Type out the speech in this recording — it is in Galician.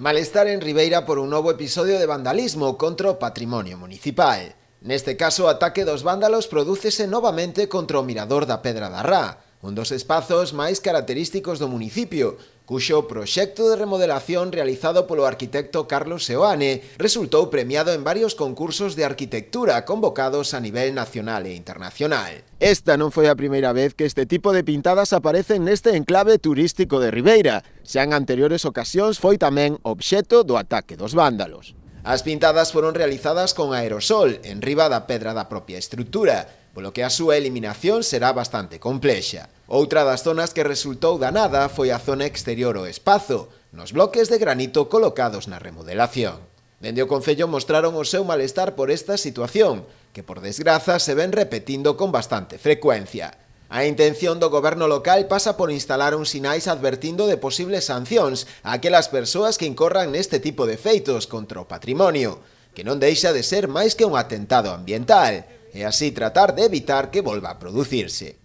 Malestar en Ribeira por un novo episodio de vandalismo contra o patrimonio municipal. Neste caso, o ataque dos vándalos prodúcese novamente contra o mirador da Pedra da Rá, un dos espazos máis característicos do municipio, cuxo proxecto de remodelación realizado polo arquitecto Carlos Seoane resultou premiado en varios concursos de arquitectura convocados a nivel nacional e internacional. Esta non foi a primeira vez que este tipo de pintadas aparecen neste enclave turístico de Ribeira, xa en anteriores ocasións foi tamén obxecto do ataque dos vándalos. As pintadas foron realizadas con aerosol en riba da pedra da propia estrutura, polo que a súa eliminación será bastante complexa. Outra das zonas que resultou danada foi a zona exterior ao espazo, nos bloques de granito colocados na remodelación. Dende o Concello mostraron o seu malestar por esta situación, que por desgraza se ven repetindo con bastante frecuencia. A intención do goberno local pasa por instalar uns sinais advertindo de posibles sancións a aquelas persoas que incorran neste tipo de feitos contra o patrimonio, que non deixa de ser máis que un atentado ambiental, e así tratar de evitar que volva a producirse.